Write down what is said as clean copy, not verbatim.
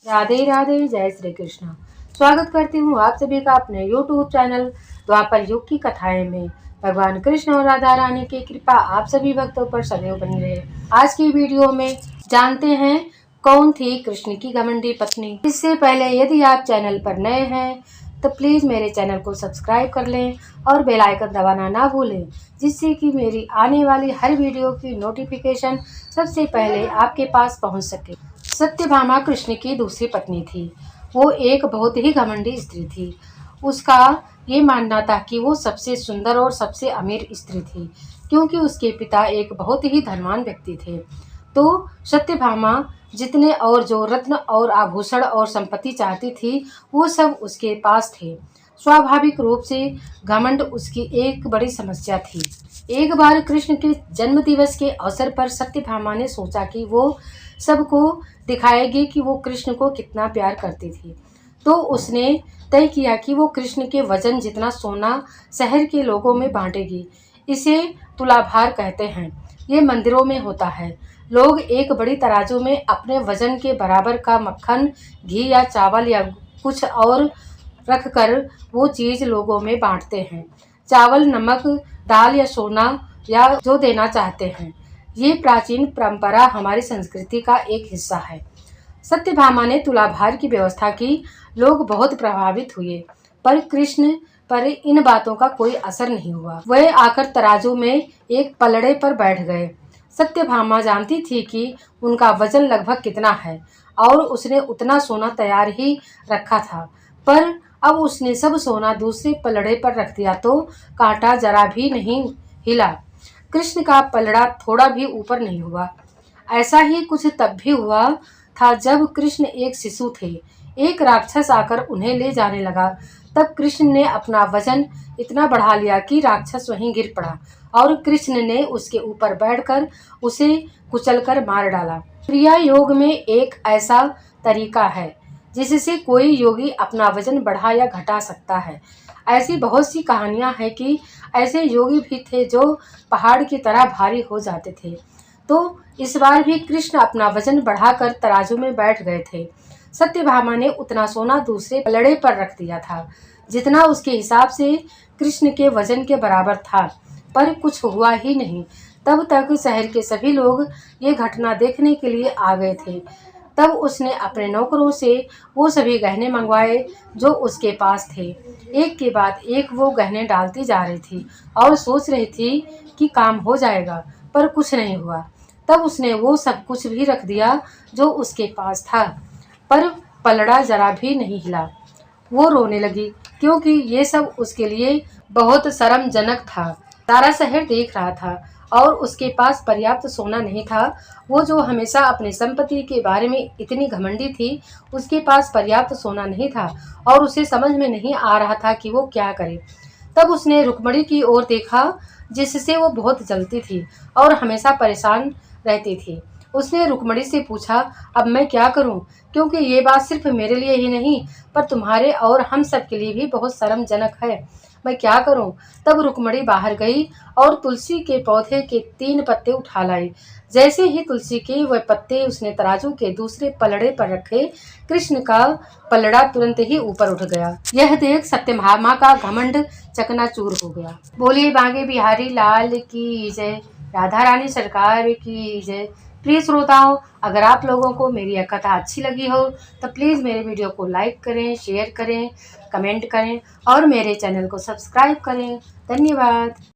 राधे राधे, जय श्री कृष्ण। स्वागत करती हूँ आप सभी का अपने YouTube चैनल द्वापर युग की कथाएं में। भगवान कृष्ण और राधा रानी की कृपा आप सभी भक्तों पर सदैव बनी रहे। आज की वीडियो में जानते हैं कौन थी कृष्ण की घमंडी पत्नी। इससे पहले यदि आप चैनल पर नए हैं तो प्लीज मेरे चैनल को सब्सक्राइब कर लें और बेल आइकन दबाना ना भूलें, जिससे कि मेरी आने वाली हर वीडियो की नोटिफिकेशन सबसे पहले आपके पास पहुंच सके। सत्यभामा कृष्ण की दूसरी पत्नी थी। वो एक बहुत ही घमंडी स्त्री थी। उसका ये मानना था कि वो सबसे सुंदर और सबसे अमीर स्त्री थी, क्योंकि उसके पिता एक बहुत ही धनवान व्यक्ति थे। तो सत्यभामा जितने और जो रत्न और आभूषण और संपत्ति चाहती थी, वो सब उसके पास थे। स्वाभाविक रूप से घमंड उसकी एक बड़ी समस्या थी। एक बार कृष्ण के जन्म दिवस के अवसर पर सत्यभामा ने सोचा कि वो सबको दिखाएगी कि वो कृष्ण को कितना प्यार करती थी। तो उसने तय किया कि वो कृष्ण के वजन जितना सोना शहर के लोगों में बांटेगी। इसे तुलाभार कहते हैं। ये मंदिरों में होता है। लोग एक बड़ी तराजू में अपने वजन के बराबर का मक्खन, घी या चावल या कुछ और रखकर वो चीज लोगों में बांटते हैं। चावल, नमक, दाल या सोना या जो देना चाहते हैं। ये प्राचीन परंपरा हमारी संस्कृति का एक हिस्सा है। सत्यभामा ने तुलाभार की व्यवस्था की। लोग बहुत प्रभावित हुए, पर कृष्ण पर इन बातों का कोई असर नहीं हुआ। वह आकर तराजू में एक पलड़े पर बैठ गए। सत्यभामा जानती थी कि उनका वजन लगभग कितना है और उसने उतना सोना तैयार ही रखा था, पर अब उसने सब सोना दूसरे पलड़े पर रख दिया तो कांटा जरा भी नहीं हिला। कृष्ण का पलड़ा थोड़ा भी ऊपर नहीं हुआ। ऐसा ही कुछ तब भी हुआ था जब कृष्ण एक शिशु थे। एक राक्षस आकर उन्हें ले जाने लगा। तब कृष्ण ने अपना वजन इतना बढ़ा लिया कि राक्षस वहीं गिर पड़ा और कृष्ण ने उसके ऊपर बैठकर उसे कुचलकर मार डाला। क्रिया योग में एक ऐसा तरीका है जिससे कोई योगी अपना वजन बढ़ा या घटा सकता है। ऐसी बहुत सी कहानियां हैं कि ऐसे योगी भी थे जो पहाड़ की तरह भारी हो जाते थे। तो इस बार भी कृष्ण अपना वजन बढ़ाकर तराजू में बैठ गए थे। सत्यभामा ने उतना सोना दूसरे पलड़े पर रख दिया था जितना उसके हिसाब से कृष्ण के वजन के बराबर था, पर कुछ हुआ ही नहीं। तब तक शहर के सभी लोग ये घटना देखने के लिए आ गए थे। तब उसने अपने नौकरों से वो सभी गहने मंगवाए जो उसके पास थे। एक के बाद एक वो गहने डालती जा रही थी और सोच रही थी कि काम हो जाएगा, पर कुछ नहीं हुआ। तब उसने वो सब कुछ भी रख दिया जो उसके पास था, पर पलड़ा जरा भी नहीं हिला। वो रोने लगी क्योंकि ये सब उसके लिए बहुत शर्मजनक था। सारा शहर देख रहा था और उसके पास पर्याप्त सोना नहीं था। वो जो हमेशा अपनी संपत्ति के बारे में इतनी घमंडी थी, उसके पास पर्याप्त सोना नहीं था और उसे समझ में नहीं आ रहा था कि वो क्या करे। तब उसने रुक्मणी की ओर देखा, जिससे वो बहुत जलती थी और हमेशा परेशान रहती थी। उसने रुक्मणी से पूछा, अब मैं क्या करूं? क्योंकि ये बात सिर्फ मेरे लिए ही नहीं, पर तुम्हारे और हम सब के लिए भी बहुत शर्मजनक है। मैं क्या करूं? तब रुक्मणी बाहर गई और तुलसी के पौधे के 3 पत्ते उठा लाई। जैसे ही तुलसी के वह पत्ते उसने तराजू के दूसरे पलड़े पर रखे, कृष्ण का पलड़ा तुरंत ही ऊपर उठ गया। यह देख सत्यभामा का घमंड चकनाचूर हो गया। बोलिए बांके बिहारी लाल की जय, राधा रानी सरकार की जय। प्रिय श्रोताओं, अगर आप लोगों को मेरी यह कथा अच्छी लगी हो तो प्लीज़ मेरे वीडियो को लाइक करें, शेयर करें, कमेंट करें और मेरे चैनल को सब्सक्राइब करें। धन्यवाद।